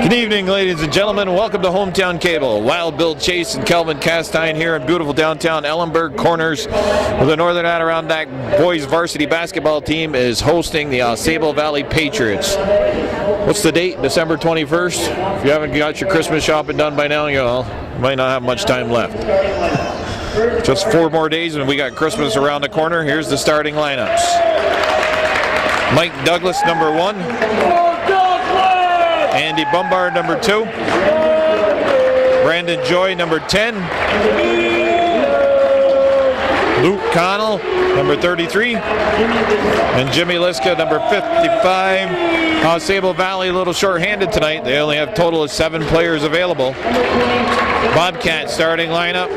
Good evening, ladies and gentlemen. Welcome to Hometown Cable. Wild Bill Chase and Kelvin Castine here in beautiful downtown Ellenburg Corners, where the Northern Adirondack boys varsity basketball team is hosting the AuSable Valley Patriots. What's the date? December 21st. If you haven't got your Christmas shopping done by now, you might not have much time left. Just 4 more days and we got Christmas around the corner. Here's the starting lineups. Mike Douglas, number 1. Andy Bombard, number 2. Brandon Joy, number 10. Luke Connell, number 33. And Jimmy Liska, number 55. AuSable Valley a little short-handed tonight. They only have a total of 7 players available. Bobcats starting lineup.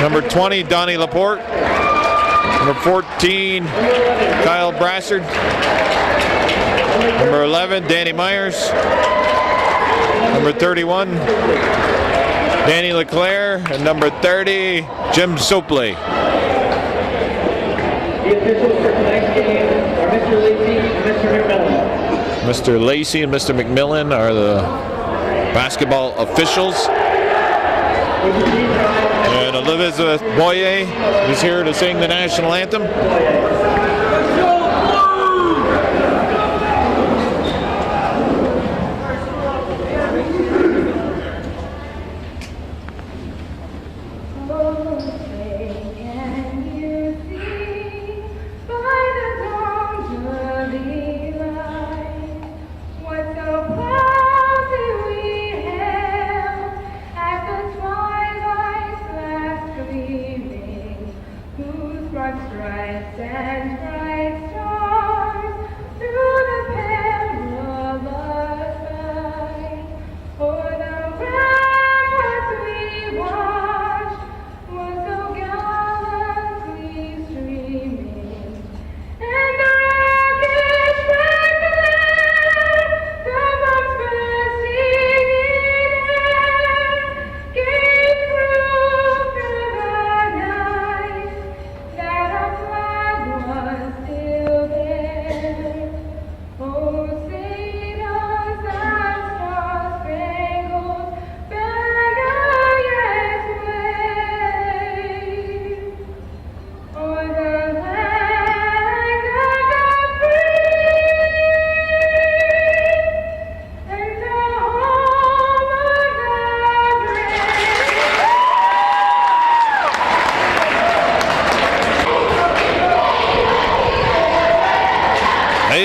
Number 20, Donnie Laporte. Number 14, Kyle Brassard. Number 11, Danny Myers. Number 31, Danny LeClaire. And number 30, Jim Sopley. The officials for tonight's game are Mr. Lacey and Mr. McMillan. Mr. Lacey and Mr. McMillan are the basketball officials. And Elizabeth Boyea is here to sing the national anthem.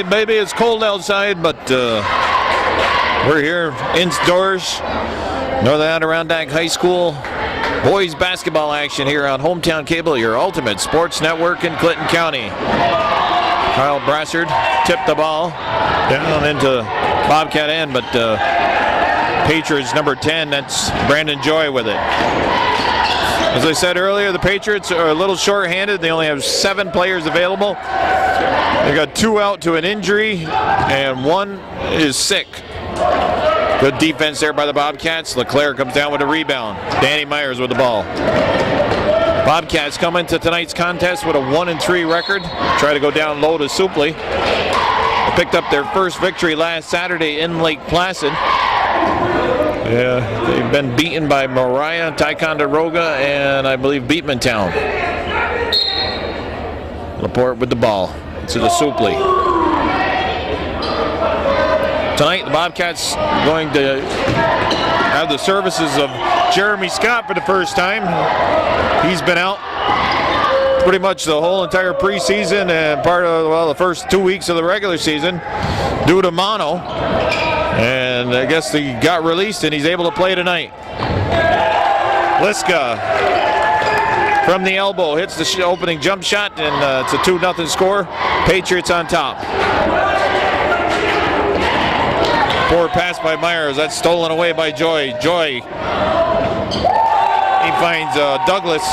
Maybe it's cold outside, but we're here indoors. Northern Adirondack High School boys basketball action here on Hometown Cable, your ultimate sports network in Clinton County. Kyle Brassard tipped the ball down into Bobcat end, but Patriots number 10, that's Brandon Joy with it. As I said earlier, the Patriots are a little short-handed. They only have 7 players available. They got 2 out to an injury, and 1 is sick. Good defense there by the Bobcats. LeClaire comes down with a rebound. Danny Myers with the ball. Bobcats come into tonight's contest with a 1-3 record. Try to go down low to Supley. They picked up their first victory last Saturday in Lake Placid. Yeah, they've been beaten by Mariah, Ticonderoga, and I believe Beatmantown. Laporte with the ball to the Supley. Tonight, the Bobcats going to have the services of Jeremy Scott for the first time. He's been out pretty much the whole entire preseason and part of, the first 2 weeks of the regular season due to mono. And I guess he got released and he's able to play tonight. Liska from the elbow hits the opening jump shot, and it's a 2-0 score. Patriots on top. Poor pass by Myers. That's stolen away by Joy. Joy, he finds Douglas.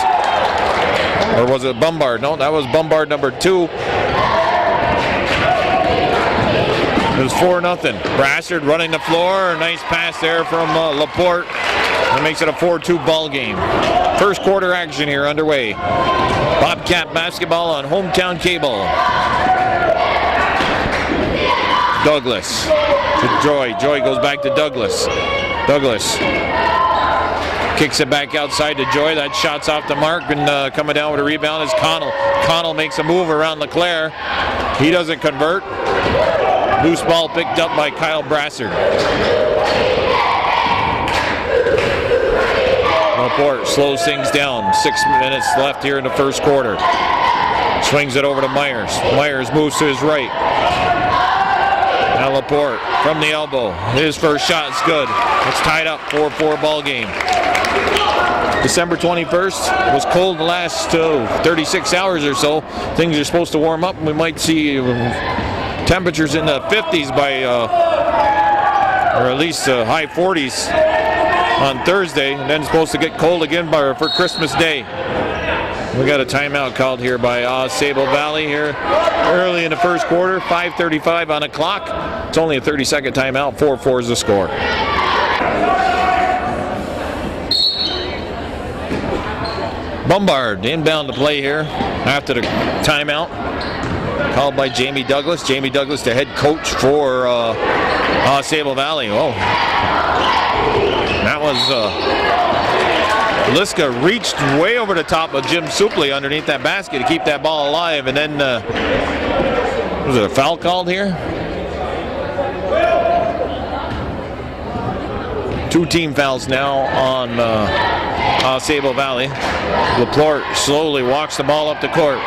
Or was it Bombard? No, that was Bombard number 2. It was 4-0. Brassard running the floor. Nice pass there from Laporte. That makes it a 4-2 ball game. First quarter action here underway. Bobcat basketball on Hometown Cable. Douglas to Joy. Joy goes back to Douglas. Douglas kicks it back outside to Joy. That shot's off the mark, and coming down with a rebound is Connell. Connell makes a move around LeClaire. He doesn't convert. Loose ball picked up by Kyle Brassard. Laporte slows things down. 6 minutes left here in the first quarter. Swings it over to Myers. Myers moves to his right. Now Laporte from the elbow. His first shot is good. It's tied up, 4-4 ball game. December 21st was cold the last 36 hours or so. Things are supposed to warm up, and we might see temperatures in the 50s by, or at least high 40s on Thursday, and then it's supposed to get cold again for Christmas Day. We got a timeout called here by AuSable Valley here early in the first quarter, 5:35 on the clock. It's only a 30-second timeout, 4-4 is the score. Bombard inbound to play here after the timeout called by Jamie Douglas. Jamie Douglas, the head coach for AuSable Valley. Oh, that was Liska reached way over the top of Jim Supley underneath that basket to keep that ball alive, and then was it a foul called here? Two team fouls now on AuSable Valley. Laporte slowly walks the ball up the court.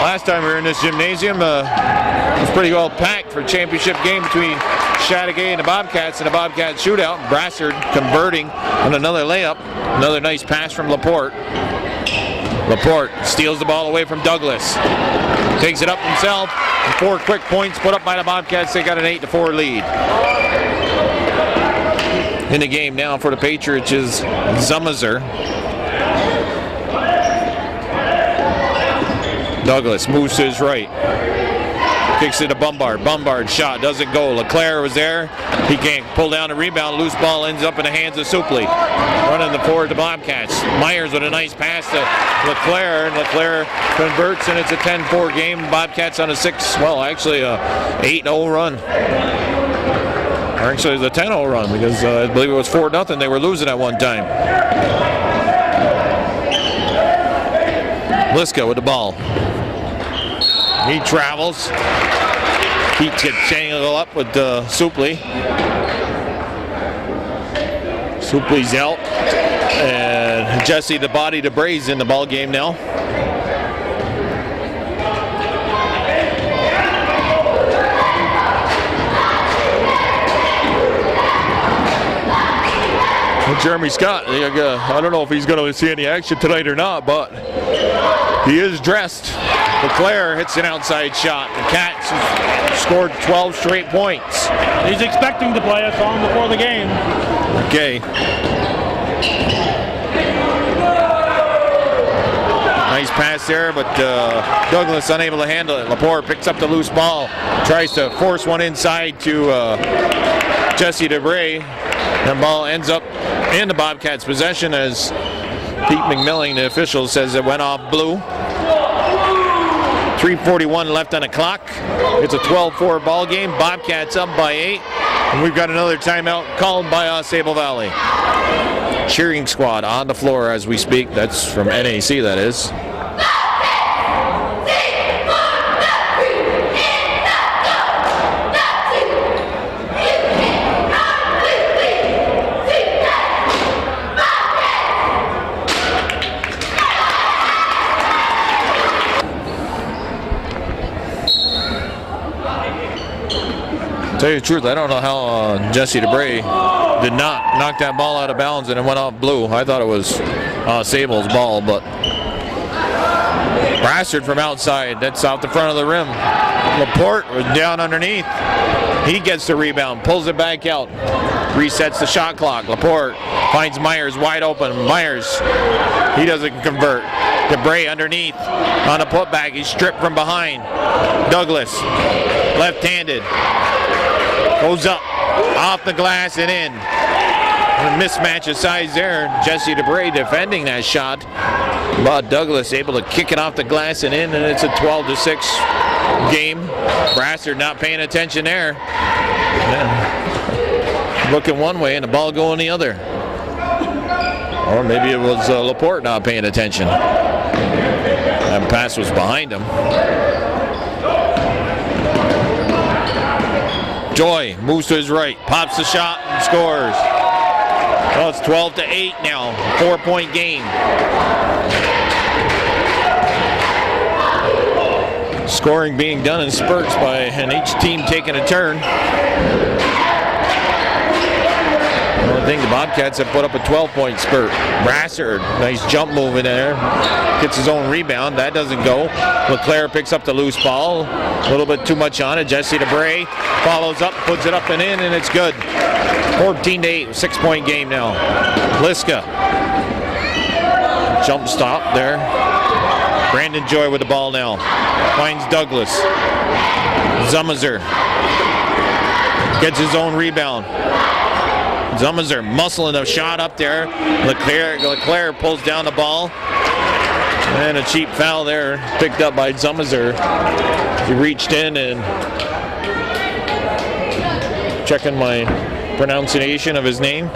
Last time we were in this gymnasium, it was pretty well packed for a championship game between Chateauguay and the Bobcats in a Bobcat shootout. Brassard converting on another layup. Another nice pass from Laporte. Laporte steals the ball away from Douglas. Takes it up himself. And 4 quick points put up by the Bobcats. They got an 8-4 lead. In the game now for the Patriots is Zumazer. Douglas moves to his right. Kicks it to Bombard. Bombard shot doesn't go. LeClaire was there. He can't pull down the rebound. Loose ball ends up in the hands of Supley. Running the forward to Bobcats. Myers with a nice pass to LeClaire, and LeClaire converts, and it's a 10-4 game. Bobcats on a 8-0 run. Or actually, it was a 10-0 run because I believe it was 4-0. They were losing at one time. Liska with the ball. He travels. He gets tangled up with Supley. Supley's out. And Jesse the Body DeBray's in the ball game now. Jeremy Scott, I don't know if he's going to see any action tonight or not, but he is dressed. LeClaire hits an outside shot. The Cats scored 12 straight points. He's expecting to play. I saw him before the game. Okay. Nice pass there, but Douglas unable to handle it. Laporte picks up the loose ball, tries to force one inside to Jesse DeBray. The ball ends up in the Bobcats' possession as Pete McMillan, the official, says it went off blue. 3:41 left on the clock. It's a 12-4 ball game. Bobcats up by 8. And we've got another timeout called by AuSable Valley. Cheering squad on the floor as we speak. That's from NAC, that is. Tell you the truth, I don't know how Jesse DeBray did not knock that ball out of bounds and it went off blue. I thought it was Sable's ball, but Brassard from outside, that's out the front of the rim. Laporte was down underneath. He gets the rebound, pulls it back out, resets the shot clock. Laporte finds Myers wide open. Myers, he doesn't convert. DeBray underneath on a putback. He's stripped from behind. Douglas, left-handed. Goes up, off the glass and in. A mismatch of size there. Jesse DeBray defending that shot. But Douglas able to kick it off the glass and in, and it's a 12-6 game. Brassard not paying attention there. Yeah. Looking one way and the ball going the other. Or maybe it was Laporte not paying attention. That pass was behind him. Joy moves to his right, pops the shot and scores. Well, it's 12-8 now, 4-point game. Scoring being done in spurts and each team taking a turn. The only thing, the Bobcats have put up a 12-point spurt. Brassard, nice jump move in there. Gets his own rebound. That doesn't go. LeClaire picks up the loose ball. A little bit too much on it. Jesse DeBray follows up, puts it up and in, and it's good. 14-8, 6-point game now. Liska. Jump stop there. Brandon Joy with the ball now. Finds Douglas. Zummazer gets his own rebound. Zummazer muscling a shot up there. Leclerc pulls down the ball. And a cheap foul there picked up by Zummazer. He reached in and checking my pronunciation of his name.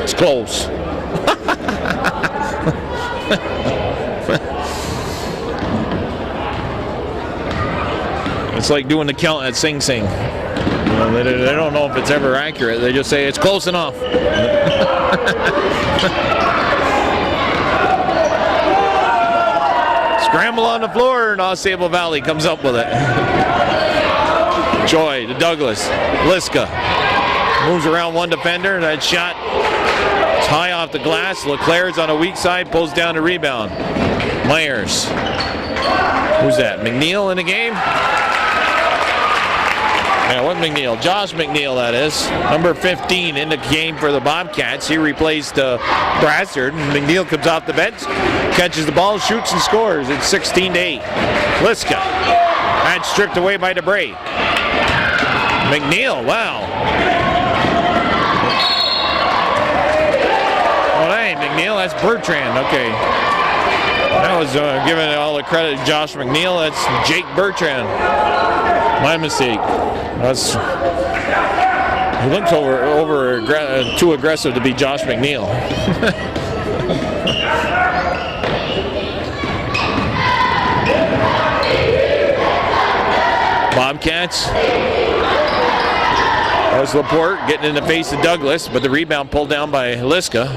It's close. It's like doing the count at Sing Sing. They don't know if it's ever accurate. They just say it's close enough. Scramble on the floor, and AuSable Valley comes up with it. Joy to Douglas. Liska moves around one defender. That shot is high off the glass. LeClaire's on a weak side, pulls down the rebound. Myers. Who's that? McNeil in the game? Yeah, what McNeil? Josh McNeil, that is. Number 15 in the game for the Bobcats. He replaced Brassard. McNeil comes off the bench, catches the ball, shoots and scores. It's 16-8. Liska. That's stripped away by DeBray. McNeil, wow. Oh, that ain't McNeil, that's Bertrand. Okay. That was giving all the credit to Josh McNeil. That's Jake Bertrand. My mistake. He looks too aggressive to be Josh McNeil. Bobcats. That was Laporte getting in the face of Douglas, but the rebound pulled down by Liska.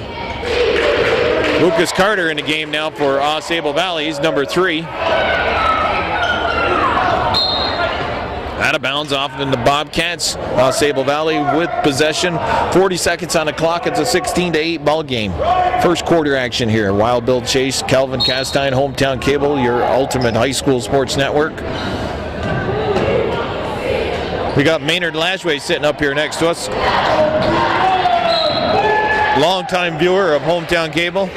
Lucas Carter in the game now for AuSable Valley. He's number 3. Out of bounds off in the Bobcats. AuSable Valley with possession. 40 seconds on the clock. It's a 16-8 ball game. First quarter action here. Wild Bill Chase, Calvin Castine, Hometown Cable, your ultimate high school sports network. We got Maynard Lashway sitting up here next to us. Longtime viewer of Hometown Cable.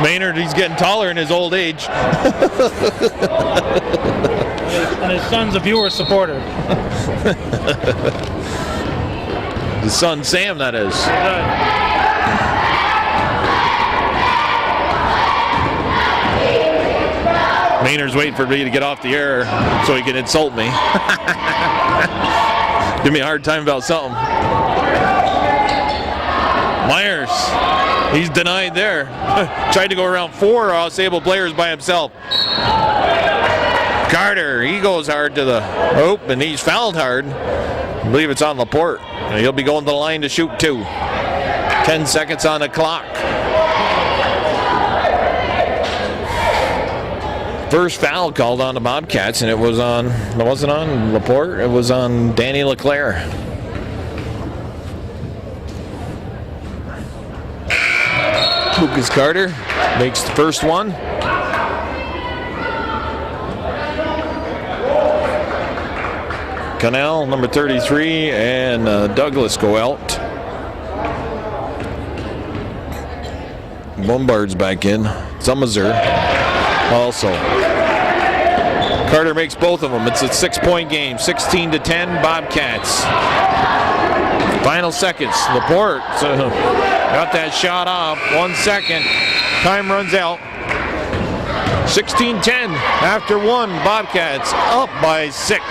Maynard, he's getting taller in his old age. And his son's a viewer supporter. His son Sam, that is. Maynard's waiting for me to get off the air so he can insult me. Give me a hard time about something. Myers. He's denied there. Tried to go around 4 AuSable players by himself. Carter, he goes hard to the hoop, and he's fouled hard. I believe it's on Laporte. And he'll be going to the line to shoot 2. 10 seconds on the clock. First foul called on the Bobcats, and it wasn't on Laporte, it was on Danny LeClaire. Lucas Carter makes the first one. Cannell, number 33, and Douglas go out. Bombard's back in. Zummazer also. Carter makes both of them. It's a 6-point game. 16-10 Bobcats. Final seconds. Laporte got that shot off. 1 second. Time runs out. 16-10 after 1. Bobcats up by 6.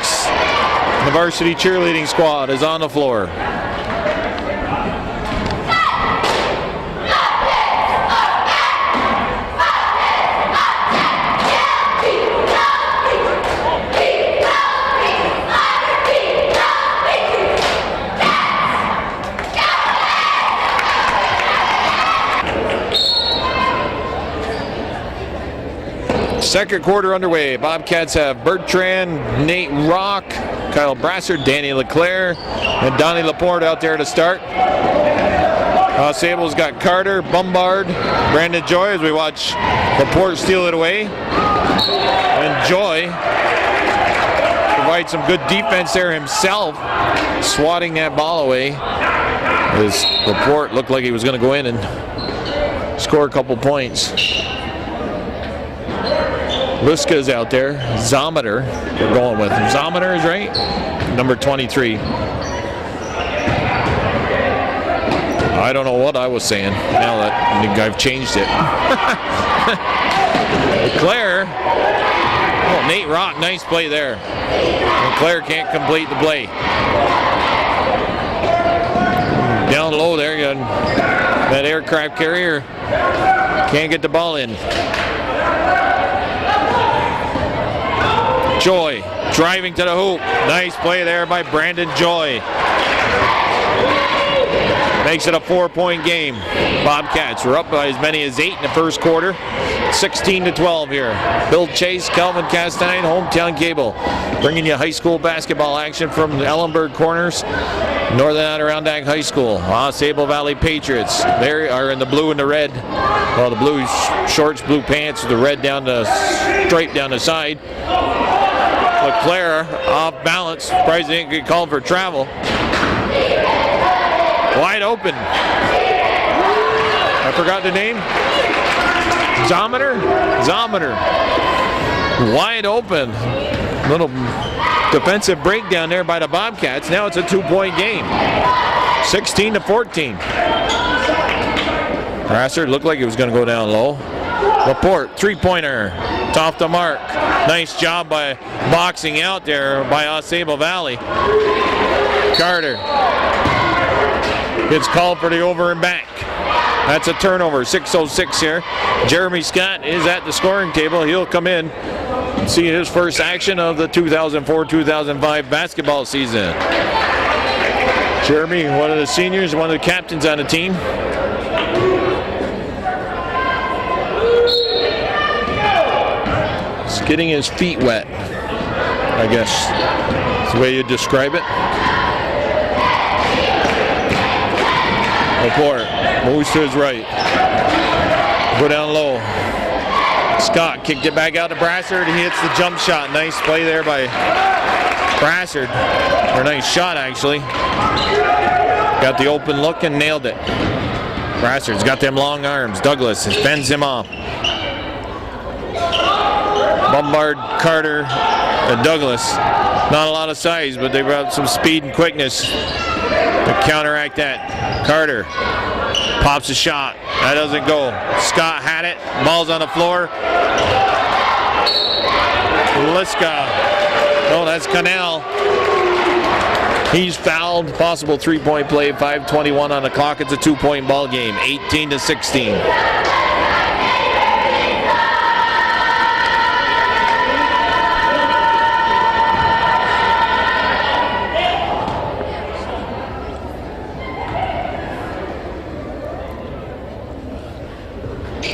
The varsity cheerleading squad is on the floor. Second quarter underway. Bobcats have Bertrand, Nate Rock, Kyle Brassard, Danny LeClaire, and Donnie Laporte out there to start. AuSable's got Carter, Bombard, Brandon Joy as we watch Laporte steal it away. And Joy provides some good defense there himself, swatting that ball away. As Laporte looked like he was going to go in and score a couple points. Liska's out there. Zometer, we're going with him. Zometer is right. Number 23. I don't know what I was saying now that I think I've changed it. LeClaire. Oh, Nate Rock, nice play there. LeClaire can't complete the play. Down low there, you got that aircraft carrier. Can't get the ball in. Joy driving to the hoop. Nice play there by Brandon Joy. Makes it a 4-point game. Bobcats were up by as many as 8 in the first quarter. 16-12 here. Bill Chase, Calvin Castine, Hometown Cable. Bringing you high school basketball action from the Ellenberg Corners. Northern Adirondack High School. AuSable Valley Patriots. They are in the blue and the red. Well, the blue shorts, blue pants, with the red down the stripe down the side. LeClaire off balance. Surprised he didn't get called for travel. Wide open. I forgot the name. Zometer? Zometer. Wide open. Little defensive breakdown there by the Bobcats. Now it's a 2-point game. 16-14. Brassard looked like he was going to go down low. Laporte, three-pointer. It's off the mark. Nice job by boxing out there by AuSable Valley. Carter gets called for the over and back. That's a turnover. 6:06 here. Jeremy Scott is at the scoring table. He'll come in and see his first action of the 2004-2005 basketball season. Jeremy, one of the seniors, one of the captains on the team. He's getting his feet wet, I guess that's the way you describe it. Laporte moves to his right. Go down low. Scott kicked it back out to Brassard. He hits the jump shot. Nice play there by Brassard. Or a nice shot, actually. Got the open look and nailed it. Brassard's got them long arms. Douglas fends him off. Bombard, Carter, and Douglas. Not a lot of size, but they've got some speed and quickness to counteract that. Carter pops a shot. That doesn't go. Scott had it. Ball's on the floor. Liska. Oh, that's Cannell. He's fouled. Possible three-point play. 5:21 on the clock. It's a 2-point ball game. 18-16.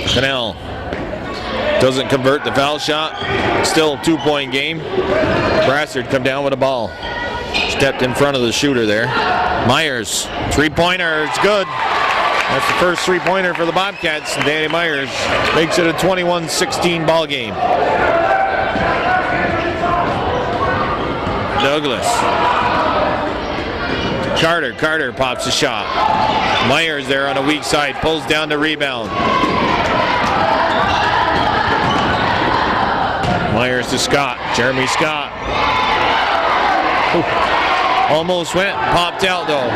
Cannell doesn't convert the foul shot. Still a 2-point game. Brassard come down with a ball. Stepped in front of the shooter there. Myers, three-pointer, it's good. That's the first three-pointer for the Bobcats. Danny Myers makes it a 21-16 ball game. Douglas. Carter pops a shot. Myers there on the weak side, pulls down the rebound. Myers to Scott. Jeremy Scott. Ooh. Almost went, popped out though.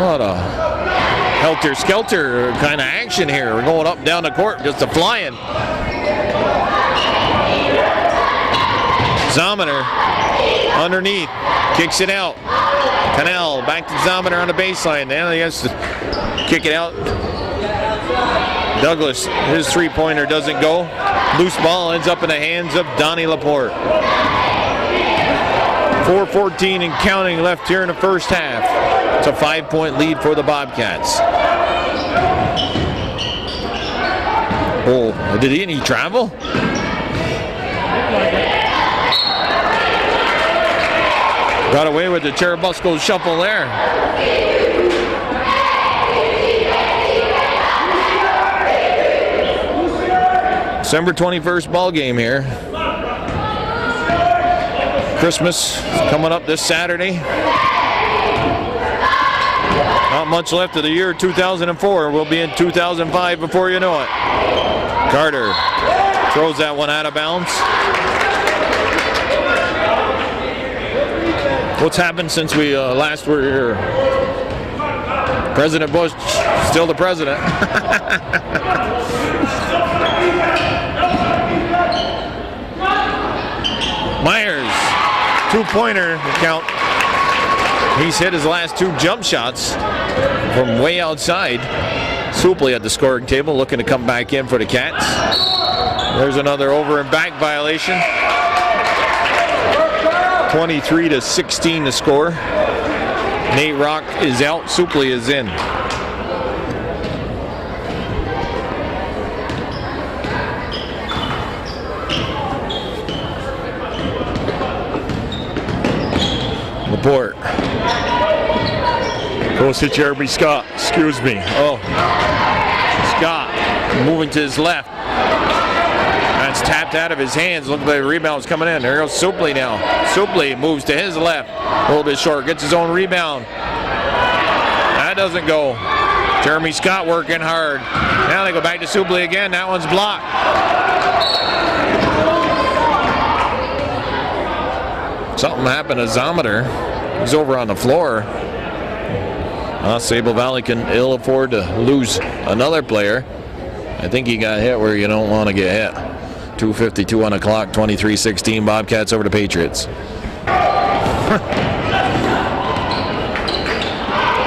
What a helter-skelter kind of action here. We're going up and down the court, just a flying. Zometer underneath, kicks it out. Canal back to Zometer on the baseline. Now he has to kick it out. Douglas, his three-pointer doesn't go. Loose ball ends up in the hands of Donnie Laporte. 4:14 and counting left here in the first half. It's a 5-point lead for the Bobcats. Oh, did he travel? Got away with the Cherubusco shuffle there. December 21st ball game here. Christmas coming up this Saturday. Not much left of the year 2004. We'll be in 2005 before you know it. Carter throws that one out of bounds. What's happened since we last were here? President Bush, still the president. Myers, two-pointer count. He's hit his last two jump shots from way outside. Supley at the scoring table looking to come back in for the Cats. There's another over and back violation. 23-16 the score. Nate Rock is out, Supley is in. Laporte. Goes to Jeremy Scott. Excuse me. Oh. Scott moving to his left. That's tapped out of his hands. Look like the rebound's coming in. There goes Supley now. Supley moves to his left. A little bit short. Gets his own rebound. That doesn't go. Jeremy Scott working hard. Now they go back to Supley again. That one's blocked. Something happened to Zometer. He's over on the floor. AuSable Valley can ill afford to lose another player. I think he got hit where you don't want to get hit. 2:52 on the clock, 23-16, Bobcats over the Patriots.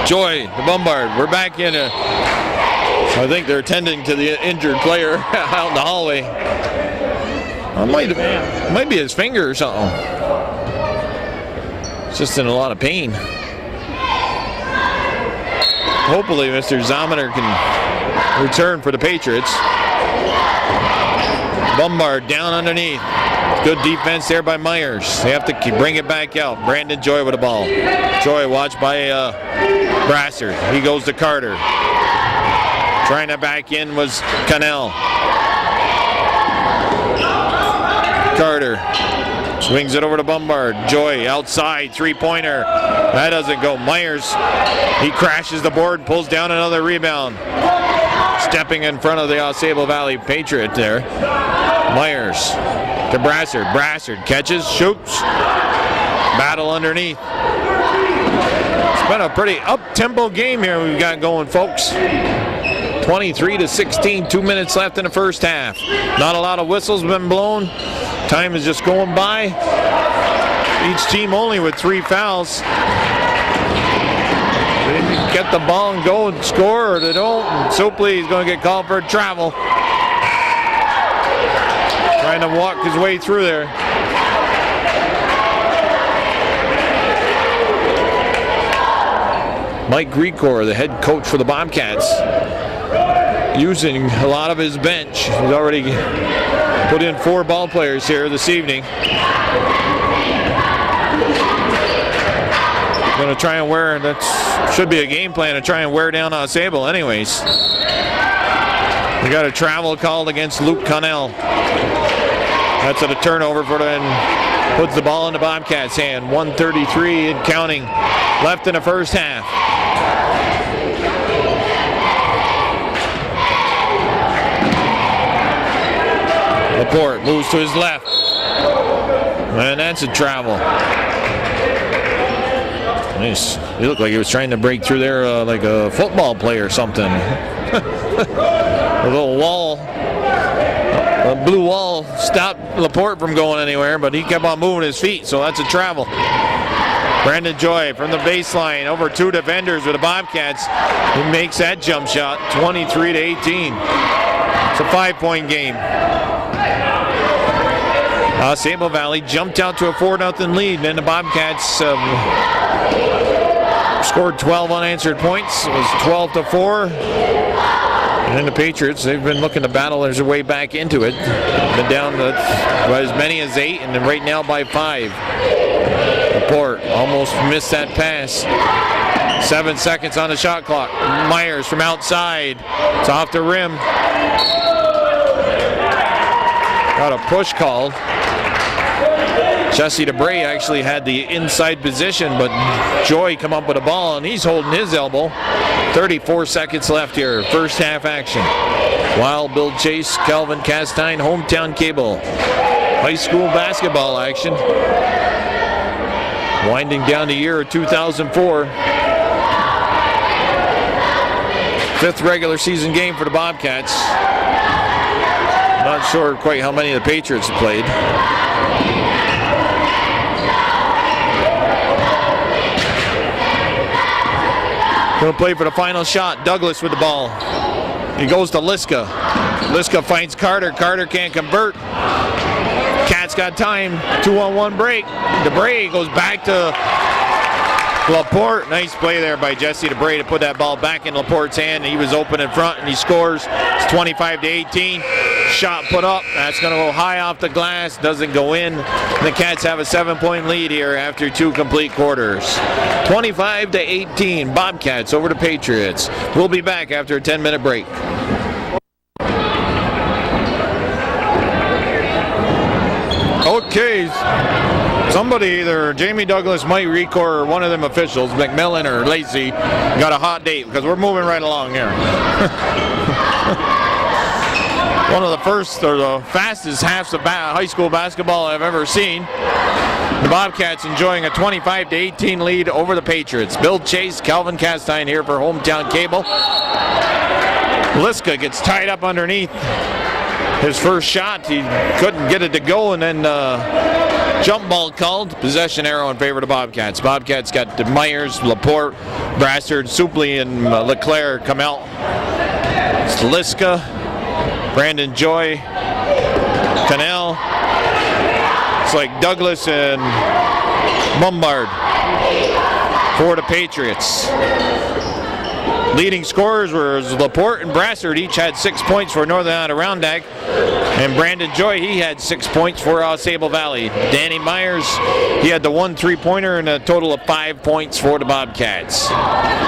Joy, the Bombard, we're back in. I think they're tending to the injured player out in the hallway. It might be his finger or something. It's just in a lot of pain. Hopefully Mr. Zometer can return for the Patriots. Bombard down underneath. Good defense there by Myers. They have to bring it back out. Brandon Joy with the ball. Joy watched by Brassard. He goes to Carter. Trying to back in was Cannell. Carter swings it over to Bombard. Joy outside, three-pointer. That doesn't go. Myers, he crashes the board and pulls down another rebound. Stepping in front of the AuSable Valley Patriot there. Myers to Brassard. Brassard catches, shoots. Battle underneath. It's been a pretty up-tempo game here we've got going, folks. 23-16, 2 minutes left in the first half. Not a lot of whistles been blown. Time is just going by. Each team only with 3 fouls. They get the ball and go and score, or they don't. And Supley is going to get called for a travel. Trying to walk his way through there. Mike Grecor, the head coach for the Bobcats, using a lot of his bench. He's already put in 4 ball players here this evening. Going to try and wear, that should be a game plan to try and wear down AuSable anyways. We got a travel called against Luke Connell. That's a turnover for them. Puts the ball in the Bobcats' hand. 1:33 and counting left in the first half. Laporte moves to his left. And that's a travel. Nice. He looked like he was trying to break through there like a football player or something. A little wall, a blue wall stopped Laporte from going anywhere, but he kept on moving his feet, so that's a travel. Brandon Joy from the baseline over 2 defenders with the Bobcats. He makes that jump shot, 23-18. It's a 5-point game. AuSable Valley jumped out to a 4-0 lead, and then the Bobcats scored 12 unanswered points. It was 12-4. And then the Patriots, they've been looking to battle their way back into it. Been down by as many as 8, and then right now by 5. Laporte almost missed that pass. 7 seconds on the shot clock. Myers from outside. It's off the rim. Got a push called. Jesse DeBray actually had the inside position, but Joy come up with a ball, and he's holding his elbow. 34 seconds left here, first half action. Wild Bill Chase, Calvin Castine, Hometown Cable. High school basketball action. Winding down the year of 2004. 5th regular season game for the Bobcats. Not sure quite how many of the Patriots have played. Going to play for the final shot. Douglas with the ball. He goes to Liska. Liska finds Carter. Carter can't convert. Cats got time. 2-on-1 break. DeBray goes back to Laporte. Nice play there by Jesse DeBray to put that ball back in Laporte's hand. He was open in front and he scores. It's 25-18. Shot put up. That's going to go high off the glass. Doesn't go in. The Cats have a 7-point lead here after 2 complete quarters. 25-18. Bobcats over the Patriots. We'll be back after a 10-minute break. Okay. Somebody, either Jamie Douglas, Mike Rico, or one of them officials, McMillan or Lacey, got a hot date because we're moving right along here. One of the first or the fastest halves of high school basketball I've ever seen. The Bobcats enjoying a 25-18 lead over the Patriots. Bill Chase, Calvin Castine here for Hometown Cable. Liska gets tied up underneath his first shot. He couldn't get it to go, and then jump ball called. Possession arrow in favor of the Bobcats. Bobcats got Myers, Laporte, Brassard, Supley, and LeClaire come out. It's Liska, Brandon Joy, Cannell. It's like Douglas and Bombard for the Patriots. Leading scorers were Laporte and Brassard. Each had 6 points for Northern Adirondack. And Brandon Joy, he had 6 points for AuSable Valley. Danny Myers, he had the 1 3-pointer and a total of 5 points for the Bobcats.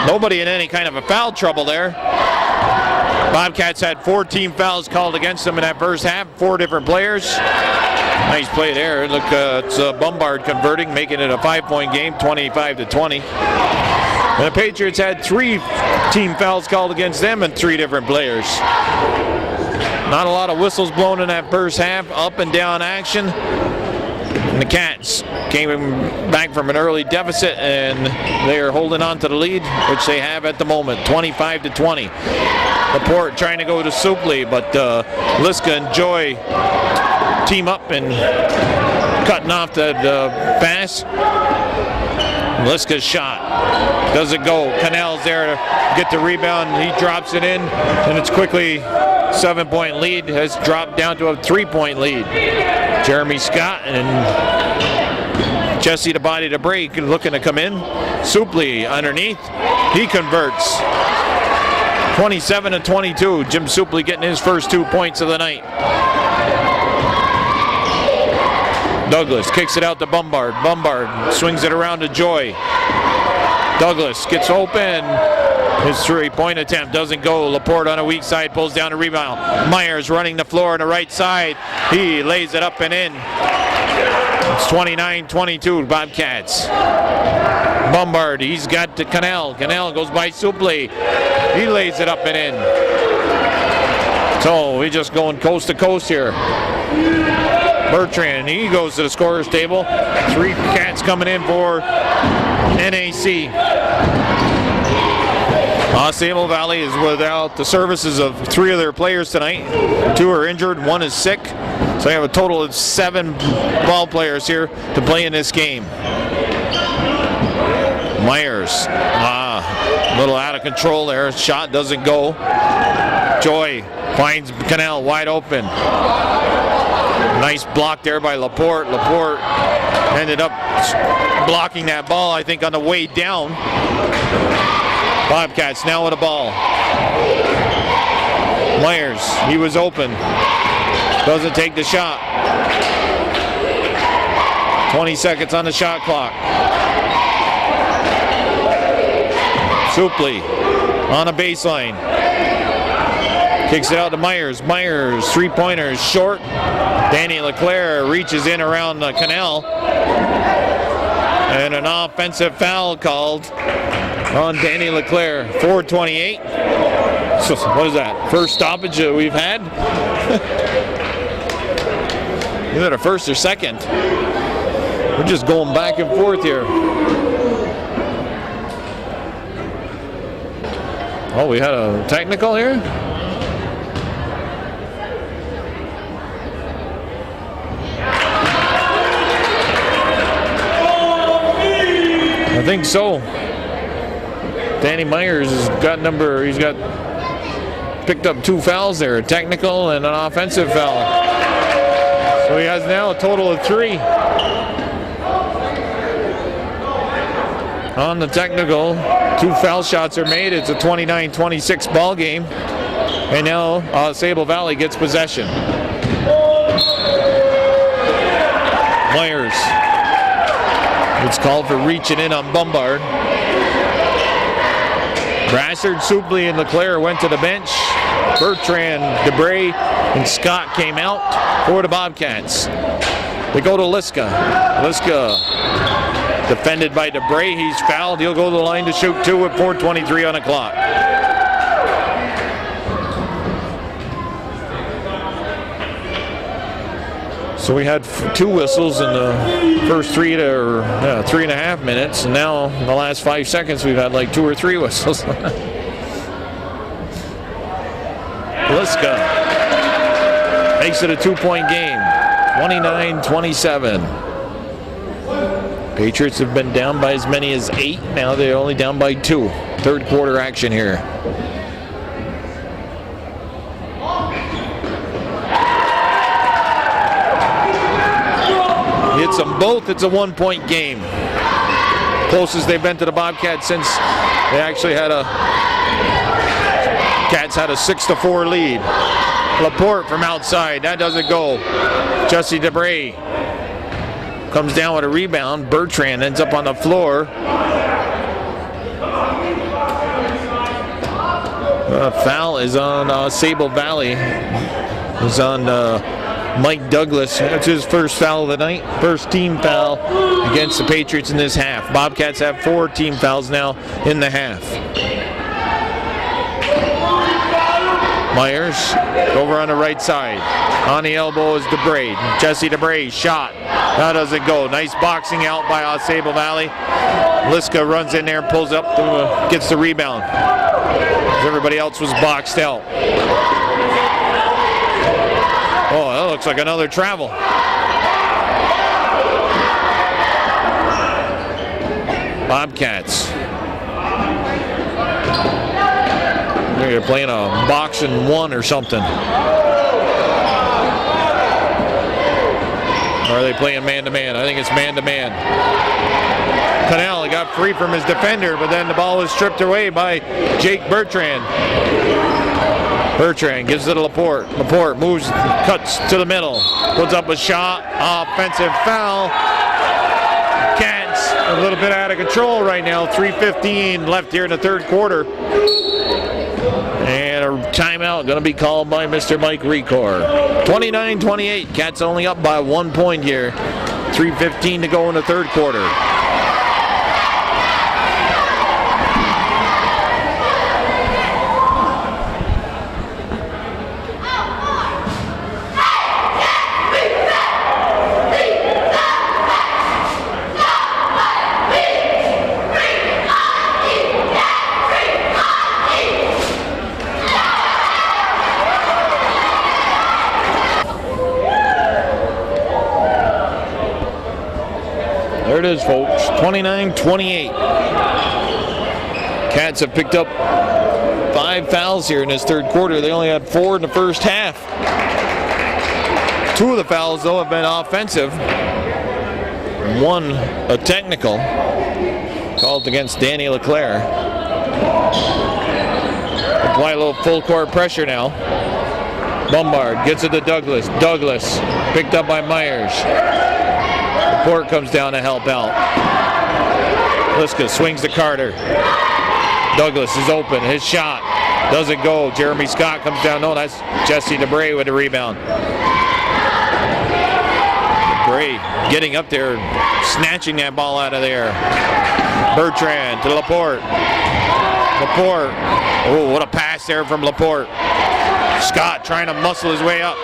Nobody in any kind of a foul trouble there. Bobcats had 4 team fouls called against them in that first half. 4 different players. Nice play there. Look, it's Bombard converting, making it a 5-point game, 25-20. And the Patriots had 3 team fouls called against them and 3 different players. Not a lot of whistles blown in that first half. Up and down action. And the Cats came back from an early deficit, and they are holding on to the lead, which they have at the moment, 25-20. Laporte trying to go to Supley, but Liska and Joy team up and cutting off the pass. Liska's shot doesn't go. Cannell's there to get the rebound. He drops it in, and it's quickly 7-point lead has dropped down to a 3-point lead. Jeremy Scott and Jesse the body to break, looking to come in. Supley underneath. He converts. 27-22. Jim Supley getting his first 2 points of the night. Douglas kicks it out to Bombard. Bombard swings it around to Joy. Douglas gets open. His 3-point attempt doesn't go. Laporte on a weak side pulls down a rebound. Myers running the floor on the right side. He lays it up and in. It's 29-22 Bobcats. Bombard, he's got to Cannell. Cannell goes by Supley. He lays it up and in. So we're just going coast to coast here. Bertrand, he goes to the scorer's table. 3 Cats coming in for NAC. AuSable Valley is without the services of 3 of their players tonight. 2 are injured, 1 is sick. So they have a total of 7 ball players here to play in this game. Myers, a little out of control there. Shot doesn't go. Joy finds Canal wide open. Nice block there by Laporte. Laporte ended up blocking that ball, I think, on the way down. Bobcats now with a ball. Myers, he was open. Doesn't take the shot. 20 seconds on the shot clock. Supley on a baseline. Kicks it out to Myers. Myers, 3-pointers short. Danny LeClaire reaches in around the Canal. And an offensive foul called on Danny LeClaire. 4:28. So what is that? First stoppage we've had? Either the first or second. We're just going back and forth here. Oh, we had a technical here? I think so. Danny Myers has got picked up 2 fouls there, a technical and an offensive foul. So he has now a total of 3. On the technical, 2 foul shots are made. It's a 29-26 ball game. And now AuSable Valley gets possession. Myers. It's called for reaching in on Bombard. Brassard, Supley, and LeClaire went to the bench. Bertrand, DeBray, and Scott came out for the Bobcats. They go to Liska. Liska defended by DeBray. He's fouled. He'll go to the line to shoot 2 with 4:23 on the clock. So we had 2 whistles in the first 3.5 minutes, and now in the last 5 seconds we've had like 2 or 3 whistles. Liska makes it a 2-point game, 29-27. Patriots have been down by as many as 8. Now they're only down by 2. Third quarter action here. Hits them both. It's a 1-point game. Closest they've been to the Bobcats since they actually had Cats had a 6-4 lead. Laporte from outside. That doesn't go. Jesse DeBray comes down with a rebound. Bertrand ends up on the floor. Foul is on AuSable Valley. It's on Mike Douglas. That's his first foul of the night. First team foul against the Patriots in this half. Bobcats have 4 team fouls now in the half. Myers over on the right side. On the elbow is DeBray. Jesse DeBray shot. That doesn't go. Nice boxing out by AuSable Valley. Liska runs in there and pulls up, gets the rebound. Everybody else was boxed out. Oh, that looks like another travel. Bobcats. They're playing a boxing 1 or something. Or are they playing man-to-man? I think it's man-to-man. Canal got free from his defender, but then the ball was stripped away by Jake Bertrand. Bertrand gives it to Laporte. Laporte moves, cuts to the middle, puts up a shot, offensive foul. Cats a little bit out of control right now. 3:15 left here in the third quarter. And a timeout going to be called by Mr. Mike Recor. 29-28. Cats only up by 1 point here. 3:15 to go in the third quarter. There it is, folks. 29-28. Cats have picked up 5 fouls here in this third quarter. They only had 4 in the first half. 2 of the fouls, though, have been offensive. 1 a technical called against Danny LeClaire. Apply a little full court pressure now. Lombard gets it to Douglas. Douglas picked up by Myers. Laporte comes down to help out. Liska swings to Carter. Douglas is open. His shot doesn't go. Jeremy Scott comes down. No, that's Jesse DeBray with the rebound. DeBray getting up there, snatching that ball out of there. Bertrand to Laporte. Laporte. Oh, what a pass there from Laporte. Scott trying to muscle his way up.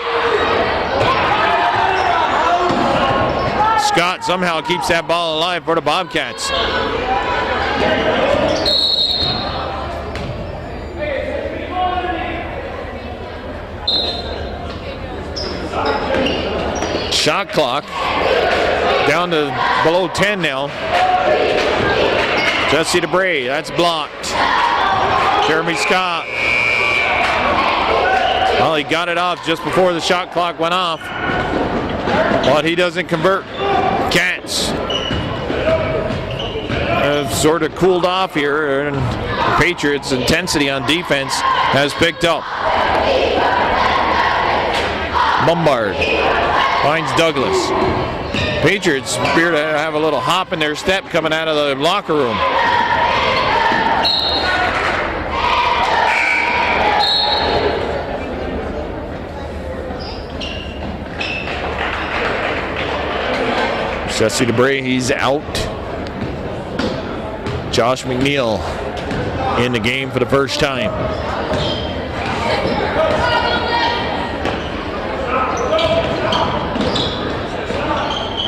Scott somehow keeps that ball alive for the Bobcats. Shot clock down to below 10 now. Jesse DeBray, that's blocked. Jeremy Scott. Well, he got it off just before the shot clock went off, but he doesn't convert. Cats have sort of cooled off here, and the Patriots' intensity on defense has picked up. Lombard finds Douglas. Patriots appear to have a little hop in their step coming out of the locker room. Jesse DeBray, he's out. Josh McNeil in the game for the first time.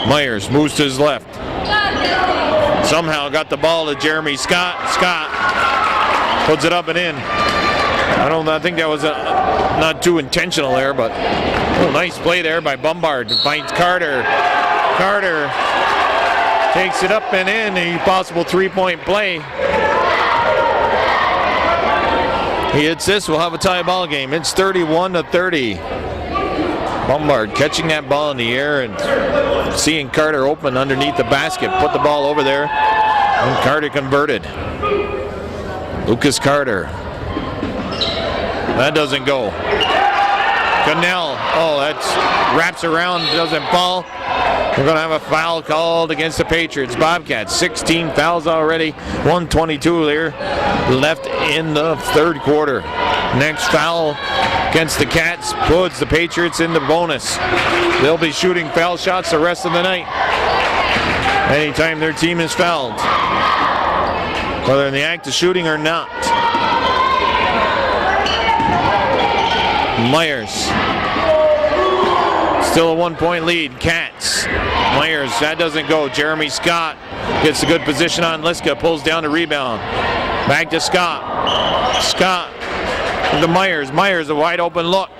Myers moves to his left. Somehow got the ball to Jeremy Scott. Scott puts it up and in. I think that was not too intentional there, but nice play there by Bombard. Finds Carter. Carter takes it up and in. A possible three-point play. He hits this, we'll have a tie ball game. It's 31-30. Bombard catching that ball in the air and seeing Carter open underneath the basket. Put the ball over there, and Carter converted. Lucas Carter. That doesn't go. Cannell, that wraps around, doesn't fall. We're going to have a foul called against the Patriots. Bobcats, 16 fouls already, 1:22 there left in the third quarter. Next foul against the Cats puts the Patriots in the bonus. They'll be shooting foul shots the rest of the night anytime their team is fouled, whether in the act of shooting or not. Myers, still a 1-point lead. Cats. Myers, that doesn't go. Jeremy Scott gets a good position on Liska, pulls down the rebound. Back to Scott. Scott to Myers. Myers, a wide open look.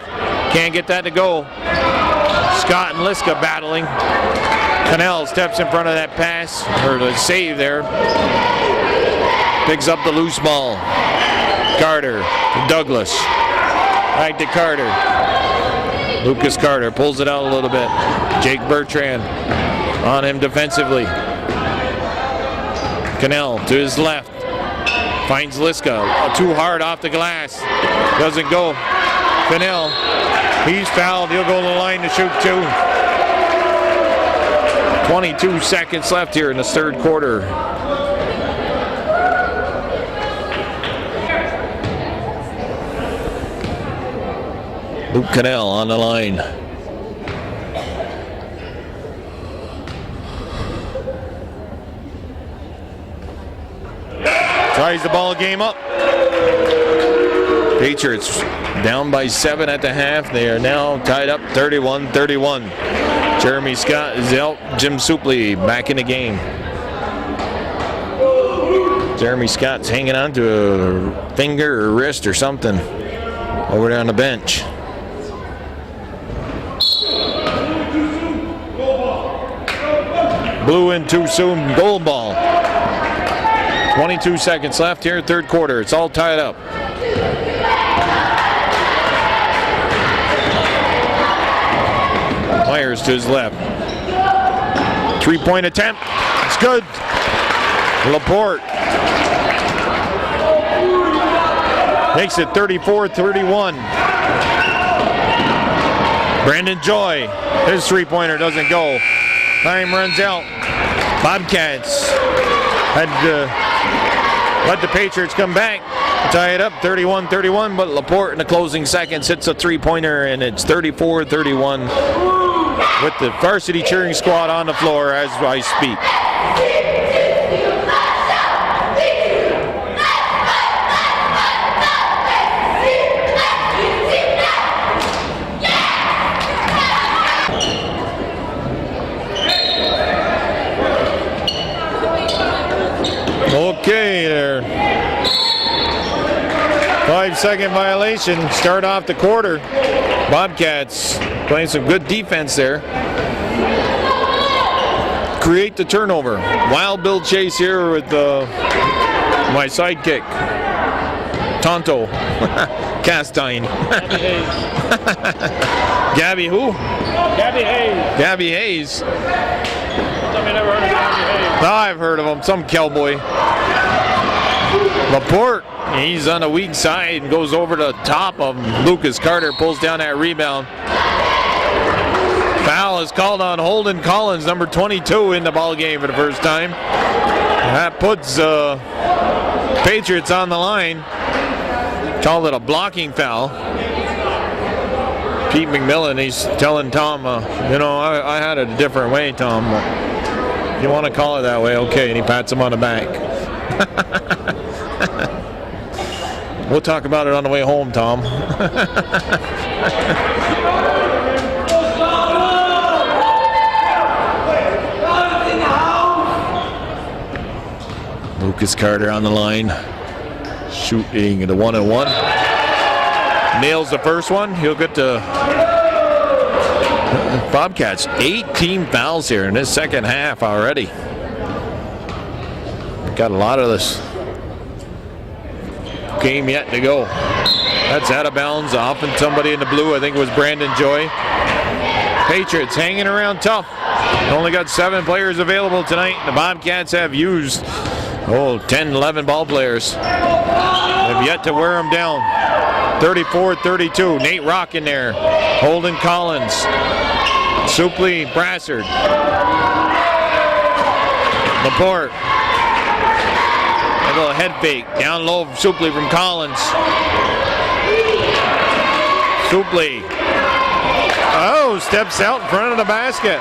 Can't get that to go. Scott and Liska battling. Cannell steps in front of that pass, or the save there. Picks up the loose ball. Carter to Douglas. Back to Carter. Lucas Carter pulls it out a little bit. Jake Bertrand on him defensively. Cannell to his left. Finds Liska. Too hard off the glass. Doesn't go. Cannell. He's fouled. He'll go to the line to shoot 2. 22 seconds left here in the third quarter. Luke Cannell on the line. Ties the ball game up. Patriots down by 7 at the half. They are now tied up 31-31. Jeremy Scott is out. Jim Supley back in the game. Jeremy Scott's hanging on to a finger or wrist or something over there on the bench. Blew in too soon. Goal ball. 22 seconds left here, third quarter. It's all tied up. Myers to his left. 3-point attempt. It's good. Laporte makes it 34-31. Brandon Joy, his 3-pointer doesn't go. Time runs out. Bobcats had to let the Patriots come back, tie it up 31-31, but Laporte in the closing seconds hits a 3-pointer, and it's 34-31 with the varsity cheering squad on the floor as I speak. Okay, there. 5-second violation. Start off the quarter. Bobcats playing some good defense there. Create the turnover. Wild Bill Chase here with my sidekick, Tonto Castine. Gabby Hayes. Gabby who? Gabby Hayes. Gabby Hayes. Tell me you never heard of Gabby Hayes. Oh, I've heard of him. Some cowboy. Laporte, he's on the weak side and goes over the top of Lucas Carter, pulls down that rebound. Foul is called on Holden Collins, number 22, in the ball game for the first time. That puts Patriots on the line. Called it a blocking foul. Pete McMillan, he's telling Tom, I had it a different way, Tom. If you want to call it that way, okay, and he pats him on the back. We'll talk about it on the way home, Tom. Lucas Carter on the line, shooting the 1-on-1. Nails the first one. He'll get to Bobcats. 18 fouls here in this second half already. Got a lot of this game yet to go. That's out of bounds off, and somebody in the blue, I think it was Brandon Joy. Patriots hanging around tough. Only got 7 players available tonight. The Bobcats have used 10, 11 ball players. Have yet to wear them down. 34-32. Nate Rock in there. Holden Collins. Supley Brassard. Laporte. A little head fake. Down low, Supley from Collins. Supley. Oh, steps out in front of the basket.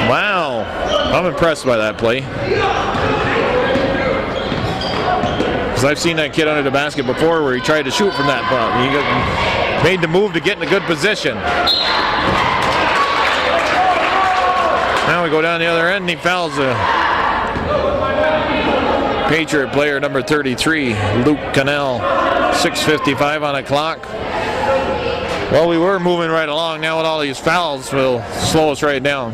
Wow. I'm impressed by that play. Because I've seen that kid under the basket before where he tried to shoot from that spot. He made the move to get in a good position. Now we go down the other end and he fouls a Patriot player, number 33, Luke Cannell. 6:55 on the clock. Well, we were moving right along. Now with all these fouls will slow us right down.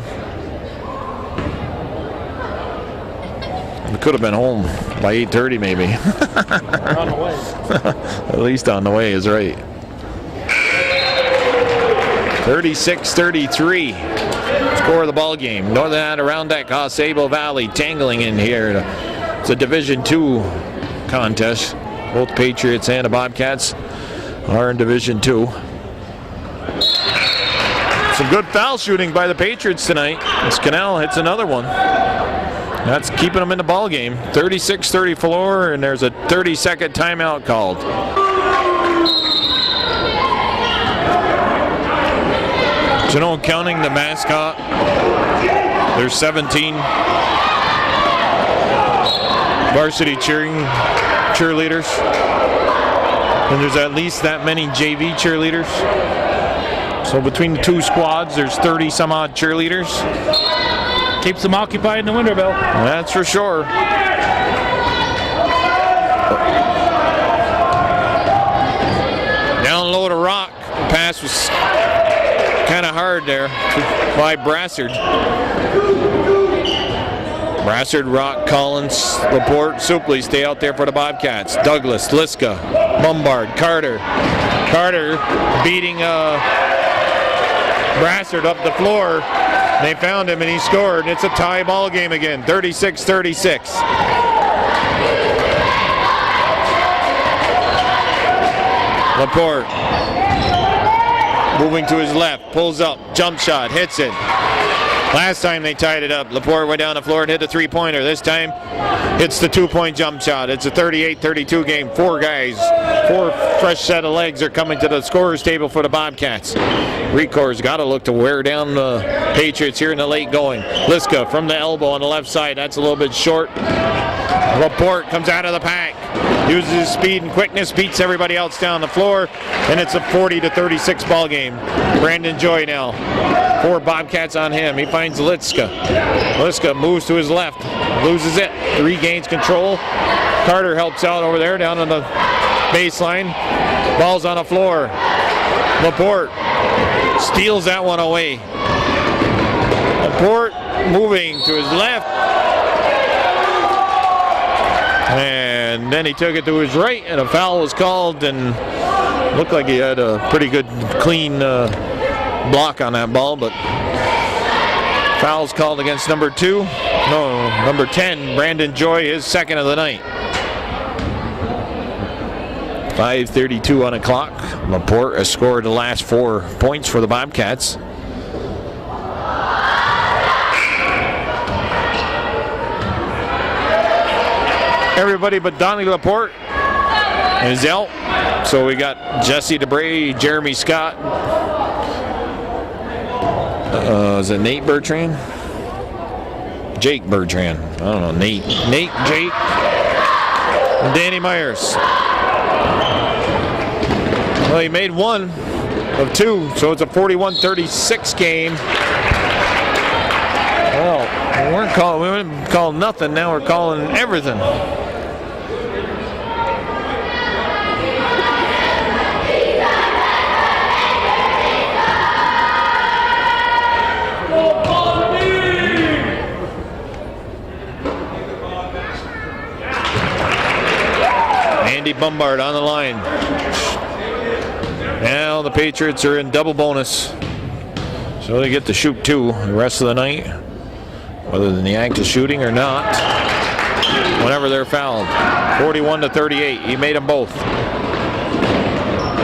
We could have been home by 8:30 maybe. We're on the way. At least on the way is right. 36-33. Score of the ball game. Northern Adirondack, AuSable Valley tangling in here. It's a Division II contest. Both Patriots and the Bobcats are in Division II. Some good foul shooting by the Patriots tonight. As Cannell hits another one. That's keeping them in the ball game. 36-34, and there's a 30-second timeout called. So, counting the mascot, there's 17 varsity cheerleaders, and there's at least that many JV cheerleaders. So between the two squads, there's 30 some odd cheerleaders. Keeps them occupied in the winter, Bill. That's for sure. Down low to Rock. The pass was kind of hard there by Brassard. Brassard, Rock, Collins, Laporte, Supley stay out there for the Bobcats. Douglas, Liska, Bombard, Carter. Carter beating Brassard up the floor. They found him and he scored. It's a tie ball game again, 36-36. Laporte moving to his left, pulls up, jump shot, hits it. Last time they tied it up, Laporte went down the floor and hit a three-pointer. This time, it's the two-point jump shot. It's a 38-32 game. Four fresh set of legs are coming to the scorer's table for the Bobcats. Recor's got to look to wear down the Patriots here in the late going. Liska from the elbow on the left side. That's a little bit short. Laporte comes out of the pack, uses his speed and quickness, beats everybody else down the floor, and it's a 40-36 ball game. Brandon Joy now. 4 Bobcats on him. He finds Liska. Liska moves to his left, loses it, regains control. Carter helps out over there down on the baseline. Ball's on the floor. Laporte steals that one away. Laporte moving to his left. And then he took it to his right, and a foul was called, and looked like he had a pretty good, clean block on that ball, but foul's called against number 10, Brandon Joy, his second of the night. 5:32 on the clock. Laporte has scored the last 4 points for the Bobcats. Everybody but Donnie Laporte is out. So we got Jesse DeBray, Jeremy Scott. Is it Nate Bertrand? Jake Bertrand. I don't know. Nate, Jake, and Danny Myers. Well, he made 1 of 2, so it's a 41-36 game. Well, we didn't call nothing. Now we're calling everything. Andy Bombard on the line. Now the Patriots are in double bonus, so they get to shoot 2 the rest of the night, whether the act is shooting or not. Whenever they're fouled, 41-38. He made them both.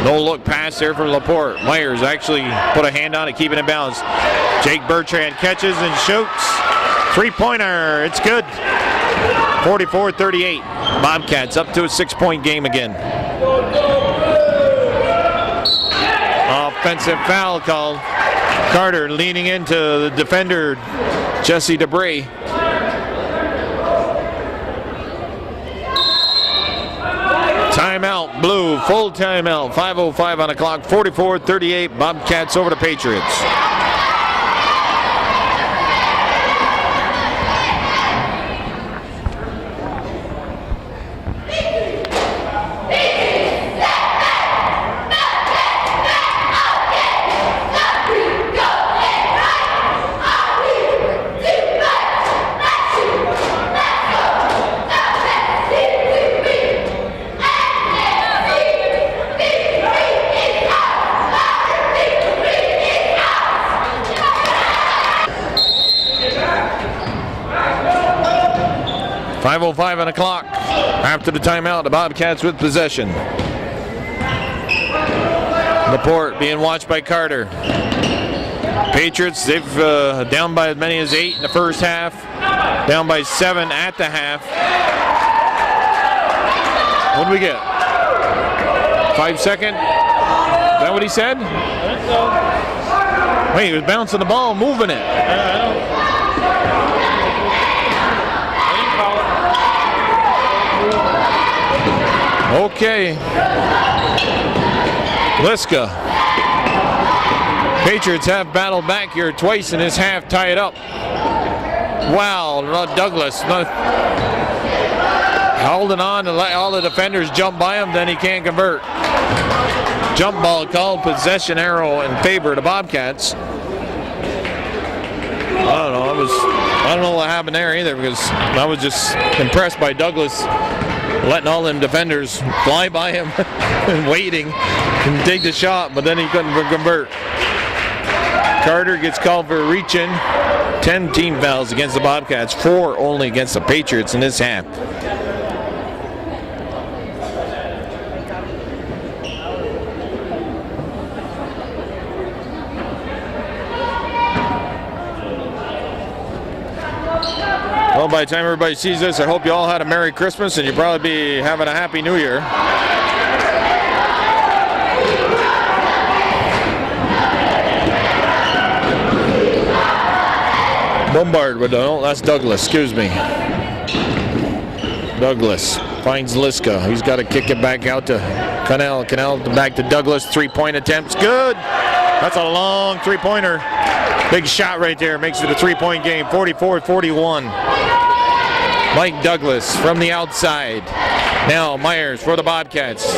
No look pass there from Laporte. Myers actually put a hand on it, keeping it balanced. Jake Bertrand catches and shoots. 3-pointer. It's good. 44-38. Bobcats up to a 6-point game again. Offensive foul called. Carter leaning into the defender, Jesse DeBray. Timeout, Blue, full timeout. 5:05 on the clock, 44-38. Bobcats over the Patriots. .505 on the clock. After the timeout, the Bobcats with possession. Laporte being watched by Carter. Patriots, they've down by as many as 8 in the first half. Down by 7 at the half. What do we get? 5 second? Is that what he said? I think so. Wait, he was bouncing the ball, moving it. Okay. Liska. Patriots have battled back here twice in this half, tie it up. Wow, Douglas holding on to let all the defenders jump by him, then he can't convert. Jump ball called, possession arrow in favor of the Bobcats. I don't know what happened there either, because I was just impressed by Douglas letting all them defenders fly by him and waiting and take the shot, but then he couldn't convert. Carter gets called for a reach-in. 10 team fouls against the Bobcats, 4 only against the Patriots in this half. Well, by the time everybody sees this, I hope you all had a Merry Christmas and you'll probably be having a Happy New Year. Bombard with that's Douglas, excuse me. Douglas finds Liska. He's got to kick it back out to Cannell. Cannell back to Douglas. 3-point attempts. Good. That's a long three-pointer. Big shot right there. Makes it a 3-point game. 44-41. Mike Douglas from the outside. Now Myers for the Bobcats.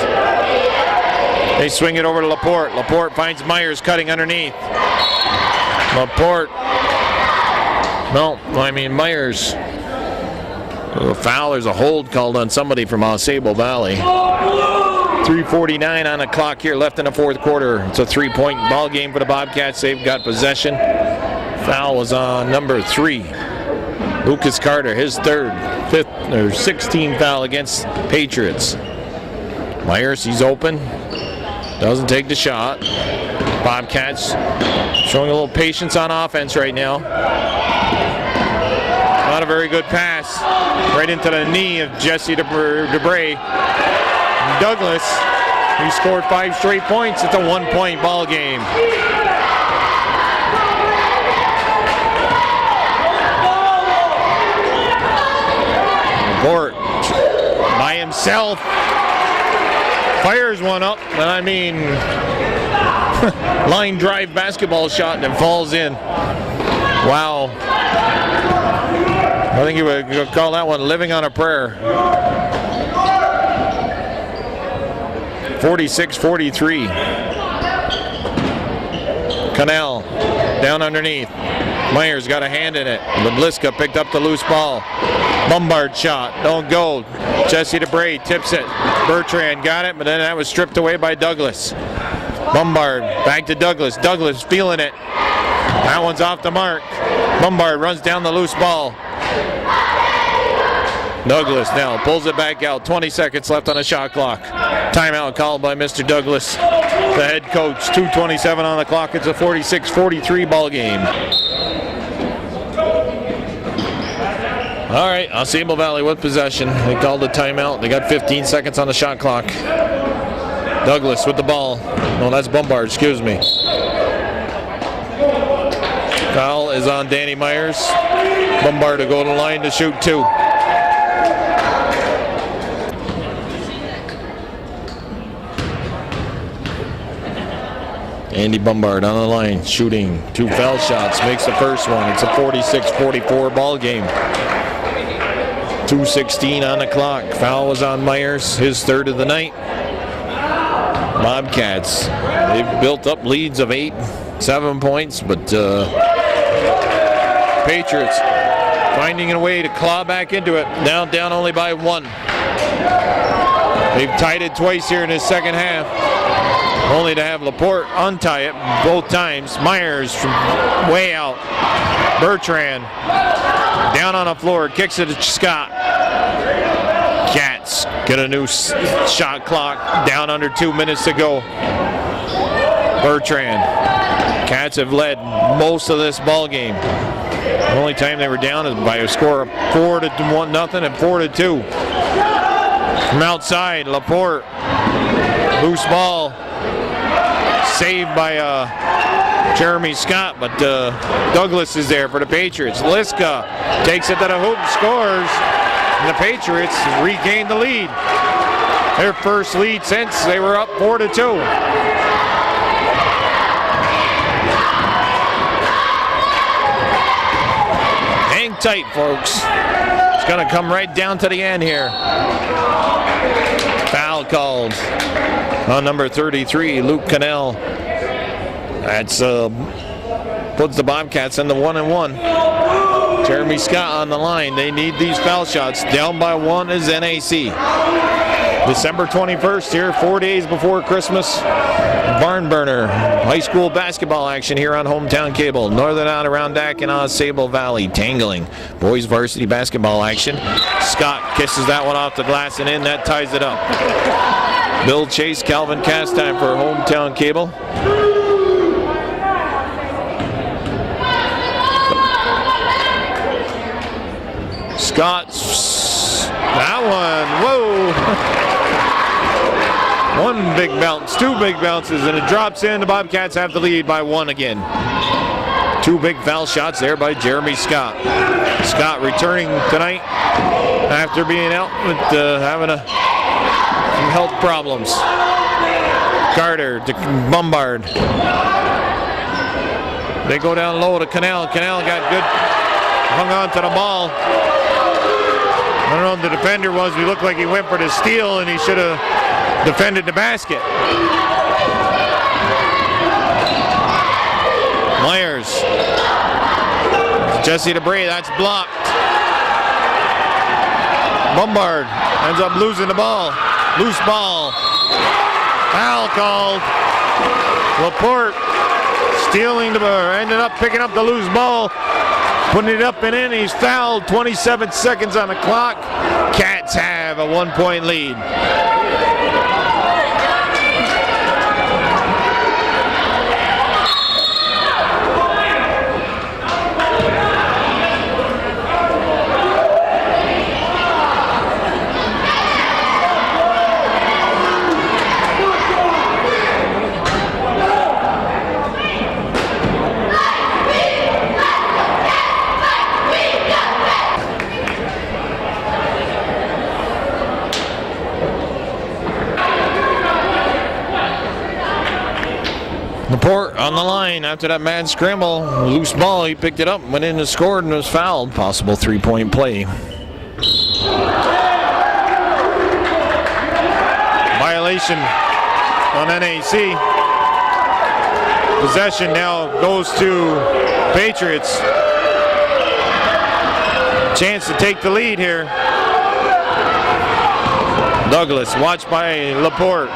They swing it over to Laporte. Laporte finds Myers cutting underneath. Laporte. No, I mean Myers. A foul, there's a hold called on somebody from AuSable Valley. 3:49 on the clock here left in the fourth quarter. It's a 3-point ball game for the Bobcats. They've got possession. Foul was on number 3. Lucas Carter, his third, 16th foul against Patriots. Myers, he's open. Doesn't take the shot. Bobcats showing a little patience on offense right now. Not a very good pass. Right into the knee of Jesse DeBray. Douglas, he scored 5 straight points. It's a 1-point ball game. Laporte by himself fires one up, and I mean line drive basketball shot that falls in. Wow. I think you would call that one living on a prayer. 46-43. Cannell down underneath. Myers got a hand in it, but Liska picked up the loose ball. Bombard shot, don't go. Jesse DeBray tips it. Bertrand got it, but then that was stripped away by Douglas. Bombard back to Douglas. Douglas feeling it. That one's off the mark. Bombard runs down the loose ball. Douglas now pulls it back out. 20 seconds left on the shot clock. Timeout called by Mr. Douglas, the head coach. 2:27 on the clock. It's a 46-43 ball game. All right, AuSable Valley with possession. They called the timeout. They got 15 seconds on the shot clock. Douglas with the ball. No, that's Bombard, excuse me. Foul is on Danny Myers. Bombard to go to the line to shoot 2. Andy Bombard on the line, shooting 2 foul shots, makes the first one. It's a 46-44 ball game. 2:16 on the clock. Foul was on Myers, his third of the night. Bobcats, they've built up leads of 8, 7 points, but Patriots finding a way to claw back into it. Down only by 1. They've tied it twice here in this second half, only to have Laporte untie it both times. Myers from way out. Bertrand down on the floor, kicks it to Scott. Cats get a new shot clock, down under 2 minutes to go. Bertrand. Cats have led most of this ball game. The only time they were down is by a score of 4-1 and 4-2. From outside, Laporte, loose ball, saved by Jeremy Scott, but Douglas is there for the Patriots. Liska takes it to the hoop, scores, and the Patriots regain the lead. Their first lead since they were up 4-2. Hang tight, folks. It's going to come right down to the end here. Foul called on number 33, Luke Cannell. That's puts the Bobcats in the 1-1. Jeremy Scott on the line. They need these foul shots. Down by 1 is NAC. December 21st here, 4 days before Christmas. Barn burner. High school basketball action here on Hometown Cable. Northern Adirondack and AuSable Valley tangling. Boys varsity basketball action. Scott kisses that one off the glass and in. That ties it up. Bill Chase, Calvin Castime for Hometown Cable. Scott's that one. Whoa. One big bounce, 2 big bounces, and it drops in. The Bobcats have the lead by 1 again. 2 big foul shots there by Jeremy Scott. Scott returning tonight after being out with having some health problems. Carter to Bombard. They go down low to Cannell. Cannell got good, hung on to the ball. I don't know who the defender was. He looked like he went for the steal, and he should have defended the basket. Myers. Jesse DeBray, that's blocked. Bombard ends up losing the ball. Loose ball. Foul called. Laporte stealing the ball, ended up picking up the loose ball, putting it up and in. He's fouled. 27 seconds on the clock. Cats have a 1-point lead. Laporte on the line after that mad scramble. Loose ball, he picked it up, went in and scored and was fouled. Possible 3-point play. Violation on NAC. Possession now goes to Patriots. Chance to take the lead here. Douglas watched by Laporte.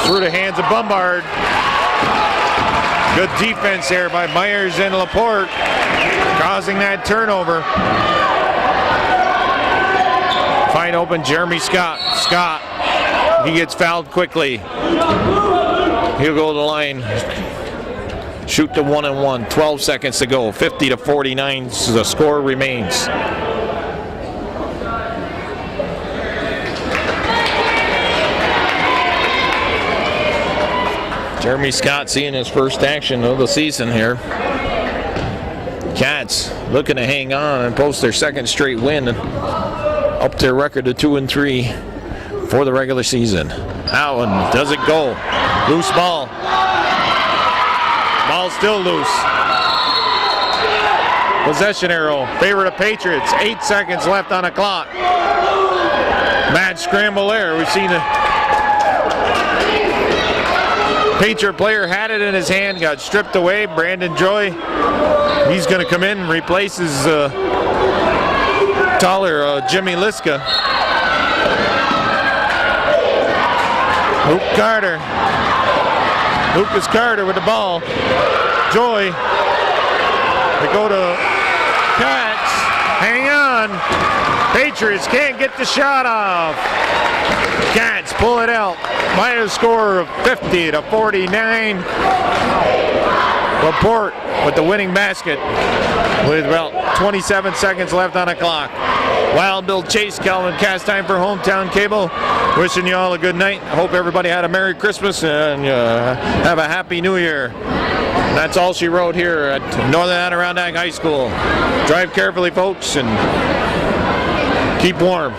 Through the hands of Bombard. Good defense there by Myers and Laporte, causing that turnover. Fine open, Jeremy Scott. Scott, he gets fouled quickly. He'll go to the line. Shoot the 1-and-1. 12 seconds to go. 50-49. The score remains. Jeremy Scott seeing his first action of the season here. Cats looking to hang on and post their second straight win, up their record to 2-3 for the regular season. That one doesn't go. Loose ball. Ball still loose. Possession arrow. Favor of Patriots. 8 seconds left on the clock. Mad scramble there. We've seen a Patriot player had it in his hand, got stripped away. Brandon Joy, he's going to come in and replace his taller Jimmy Liska. Luke Carter. Lucas Carter with the ball. Joy. They go to Cats. Hang on. Patriots can't get the shot off. Cats pull it out. Minus score of 50-49. Laporte with the winning basket with about 27 seconds left on the clock. Wild Bill Chase, Calvin Castime for Hometown Cable. Wishing you all a good night. I hope everybody had a Merry Christmas and have a Happy New Year. That's all she wrote here at Northern Adirondack High School. Drive carefully, folks, and keep warm.